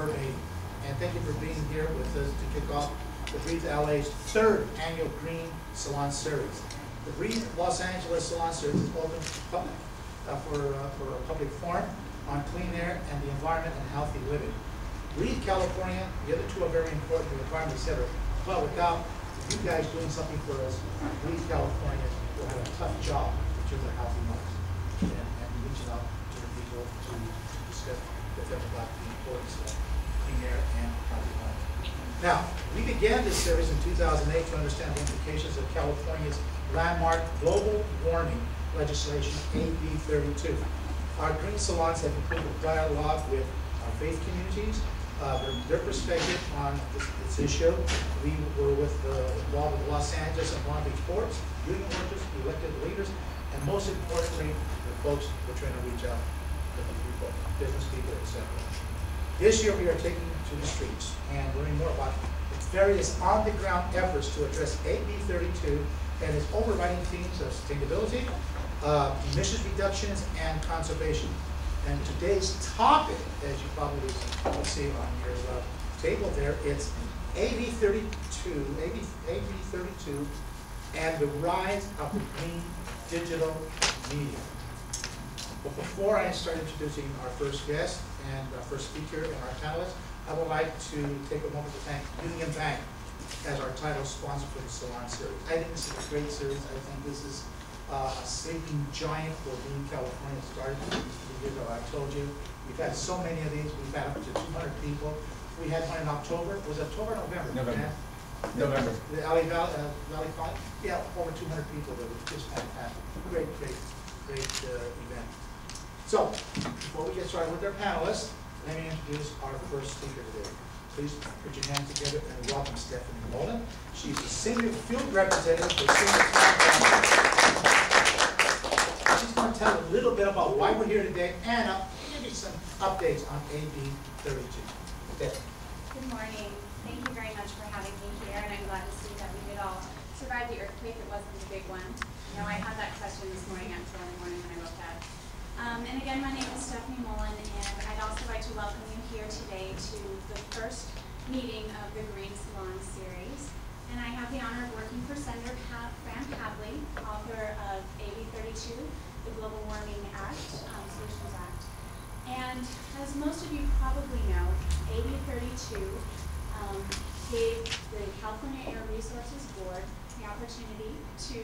number 8. And thank you for being here with us to kick off the Breathe LA's 3rd annual Green Salon Series. The Breathe Los Angeles Salon Series is open to public, for a public forum on clean air and the environment and healthy living. Breathe California, the other two are very important, the environment, etc. But without you guys doing something for us, Breathe California will have a tough job in terms of healthy lives and reaching out to the people to discuss with them about the importance of clean air and healthy lives. Now, we began this series in 2008 to understand the implications of California's landmark global warming legislation, AB 32. Our green salons have included dialogue with our faith communities, their perspective on this issue. We were involved with Los Angeles and Long Beach ports, union workers, elected leaders, and most importantly, the folks we're trying to reach out to the people, business people, etc. This year we are taking to the streets and learning more about the various on-the-ground efforts to address AB 32 and its overriding themes of sustainability, emissions reductions, and conservation. And today's topic, as you probably see on your table there, it's AB 32 and the rise of the green digital media. But before I start introducing our first guest and our first speaker and our panelists, I would like to take a moment to thank Union Bank as our title sponsor for the Salon Series. I think this is a great series. I think this is a sleeping giant for being California. Started 3 years ago. I told you we've had so many of these. We've had up to 200 people. We had one in October. Was it October or November? November. November. The Valley Con. Yeah, over 200 people. That was just fantastic. Great event. So before we get started with our panelists, let me introduce our first speaker today. Please put your hands together and welcome Stephanie Mullen. She's the Senior Field Representative for Senior She's going to tell a little bit about why we're here today and give you some updates on AB 32. Stephanie. Good morning. Thank you very much for having me here, and I'm glad to see that we did all survive the earthquake. It wasn't a big one. You know, I had that question this morning at 4 in the morning when I woke up. And again, my name is Stephanie Mullen, and I'd also like to welcome you here today to the first meeting of the Green Salon Series. And I have the honor of working for Senator Fran Cabley, author of AB 32, the Global Warming Act, Solutions Act. And as most of you probably know, AB 32 gave the California Air Resources Board the opportunity to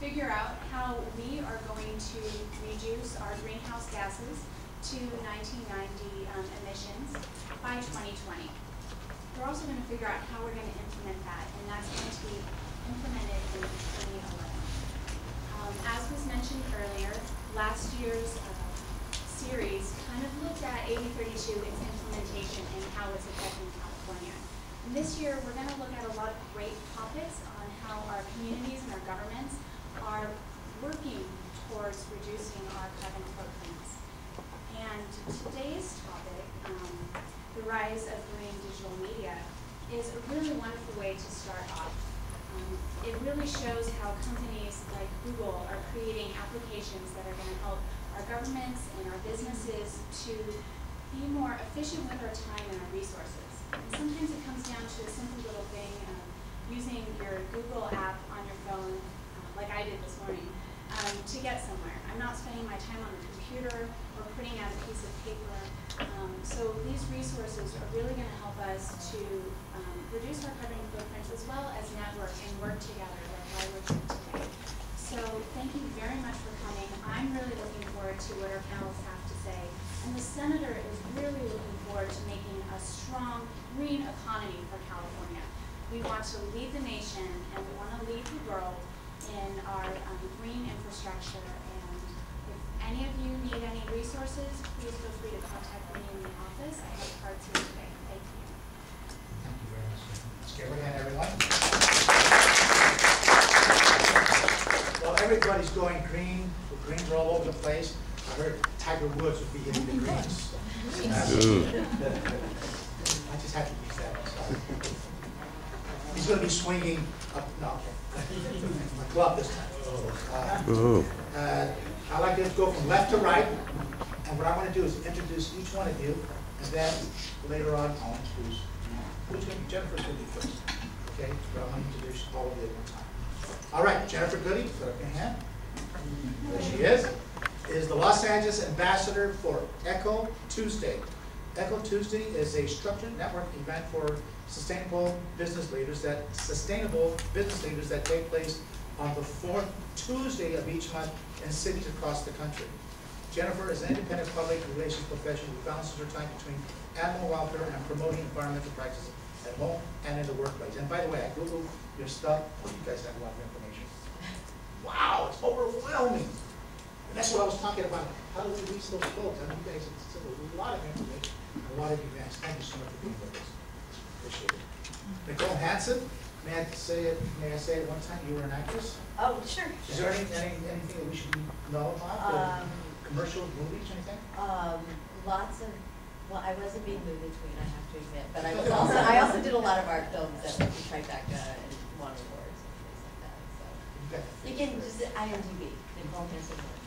figure out how we are going to reduce our greenhouse gases to 1990 emissions by 2020. We're also going to figure out how we're going to implement that, and that's going to be implemented in 2011. As was mentioned earlier, last year's series kind of looked at AB 32, its implementation, and how it's affecting California. And this year, we're going to look at a lot of great topics on how our communities and our governments are working towards reducing our carbon footprints. And today's topic, the rise of green digital media, is a really wonderful way to start off. It really shows how companies like Google are creating applications that are going to help our governments and our businesses to be more efficient with our time and our resources. And sometimes it comes down to a simple little thing of using your Google app on your phone, like I did this morning, to get somewhere. I'm not spending my time on the computer or putting out a piece of paper. So these resources are really going to help us to reduce our carbon footprints as well as network and work together like why we're here today. So thank you very much for coming. I'm really looking forward to what our panelists have to say. And the Senator is really looking forward to making a strong green economy for California. We want to lead the nation and we want to lead the world in our green infrastructure. And if any of you need any resources, please feel free to contact me in the office. I have cards here today. Thank you. Thank you very much. Let's give a hand, everyone. Well, everybody's going green. The greens are all over the place. I heard Tiger Woods would be hitting the greens. I just had to use that. Sorry. He's going to be swinging up. No, okay. My glove this time. I like to go from left to right. And what I want to do is introduce each one of you And then later on, I'll introduce who's going to be Jennifer Goody first. Okay, but I'm going to introduce all of you at one time. All right, Jennifer Goody, put up your hand. There she is the Los Angeles ambassador for Echo Tuesday. Echo Tuesday is a structured network event for sustainable business leaders that take place on the fourth Tuesday of each month in cities across the country. Jennifer is an independent public relations professional who balances her time between animal welfare and promoting environmental practices at home and in the workplace. And by the way, I Googled your stuff. Oh, you guys have a lot of information. Wow, it's overwhelming. And that's what I was talking about. How do we reach those folks? I mean, you guys have a lot of information, a lot of events. Thank you so much for being with us. Appreciate it. Nicole Hansen, may I say it one time? You were an actress? Oh, sure. Is there anything that we should know about? Commercial movies, anything? Lots of. Well, I was a big movie queen, I have to admit, but I was also did a lot of art films that went to Tribeca and won awards and things like that. So you can just IMDb. Nicole Hansen won.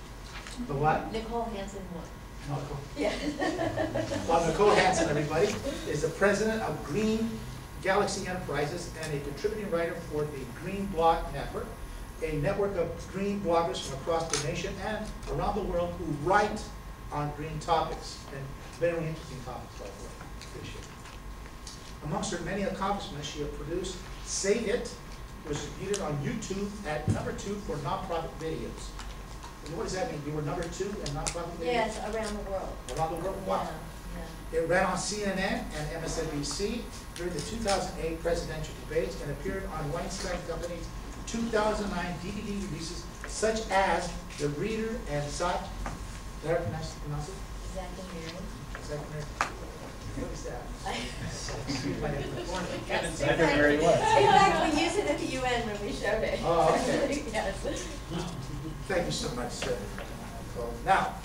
The what? Nicole Hansen won. No, Nicole. Yeah. Well, Nicole Hansen, everybody, is the president of Green Galaxy Enterprises and a contributing writer for the Green Blog Network, a network of green bloggers from across the nation and around the world who write on green topics, and very interesting topics, by the way. Appreciate it. Amongst her many accomplishments, she has produced Save It, which was viewed on YouTube at #2 for nonprofit videos. And what does that mean? You were #2 in nonprofit videos? Yes, around the world. Around the world? Wow. Yeah. It ran on CNN and MSNBC during the 2008 presidential debates and appeared on Weinstein Company's 2009 DVD releases, such as The Reader and such. Did I pronounce it? Zach and Mary. Zach and Mary. What is that? Very well. In fact, we used it at the UN when we showed it. Oh, okay. Yes. Thank you so much, sir. Now,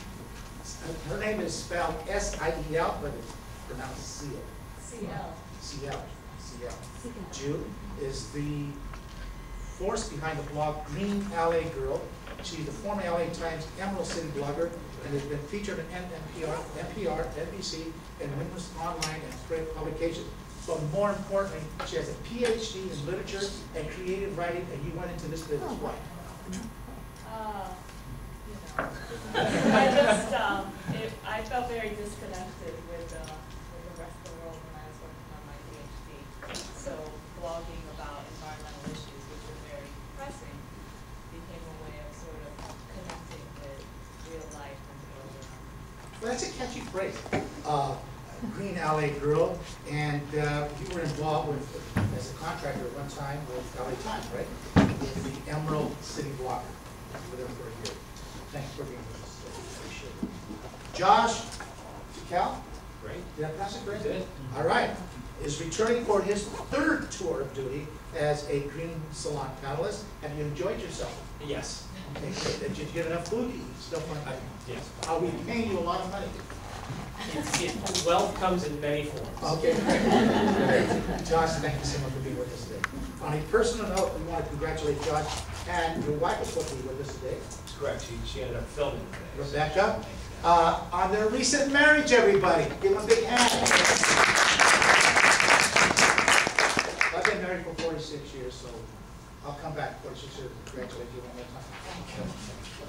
her name is spelled S-I-E-L, but it's pronounced C-L. CL. C-L. Jude is the force behind the blog Green LA Girl. She's the former LA Times Emerald City blogger and has been featured in NPR, NBC, and numerous online and print publications. But more importantly, she has a PhD in literature and creative writing, and you went into this business. Why? I felt very disconnected with the rest of the world when I was working on my PhD. So blogging about environmental issues, which were very pressing, became a way of sort of connecting with real life and the world around me. Well, that's a catchy phrase. Green LA Girl, and you were involved with, as a contractor at one time with LA Times, right? With the Emerald City blogger. You were there for a year. Thanks for being with us. Appreciate it. Josh Cal? Great. Did I pronounce it correct? Good. All right. Is returning for his third tour of duty as a Green Salon panelist. Have you enjoyed yourself? Yes. Okay, great. Did you get enough food to eat? Still fun? Yes. Are we paying you a lot of money? Wealth comes in many forms. Okay, great. Josh, thank you so much for being with us today. On a personal note, we want to congratulate Josh and your wife is supposed to be with us today, That's correct. She ended up filming today. Rebecca, on their recent marriage, everybody. Give them a big hand. I've been married for 46 years, so I'll come back 46 years and congratulate you one more time.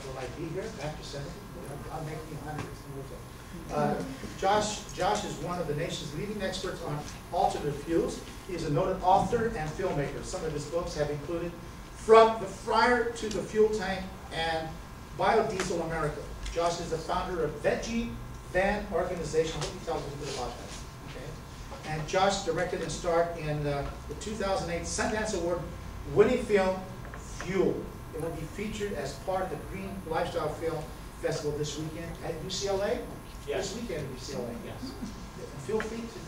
Will I be here after 70? I'll make you 100. Josh is one of the nation's leading experts on alternative fuels. He is a noted author and filmmaker. Some of his books have included From the Fryer to the Fuel Tank and Biodiesel America. Josh is the founder of Veggie Van Organization. I hope you tell us a little bit about that. Okay. And Josh directed and starred in the 2008 Sundance Award winning film Fuel. It will be featured as part of the Green Lifestyle Film Festival this weekend at UCLA. Yes. This weekend at UCLA. Yes. Feel free to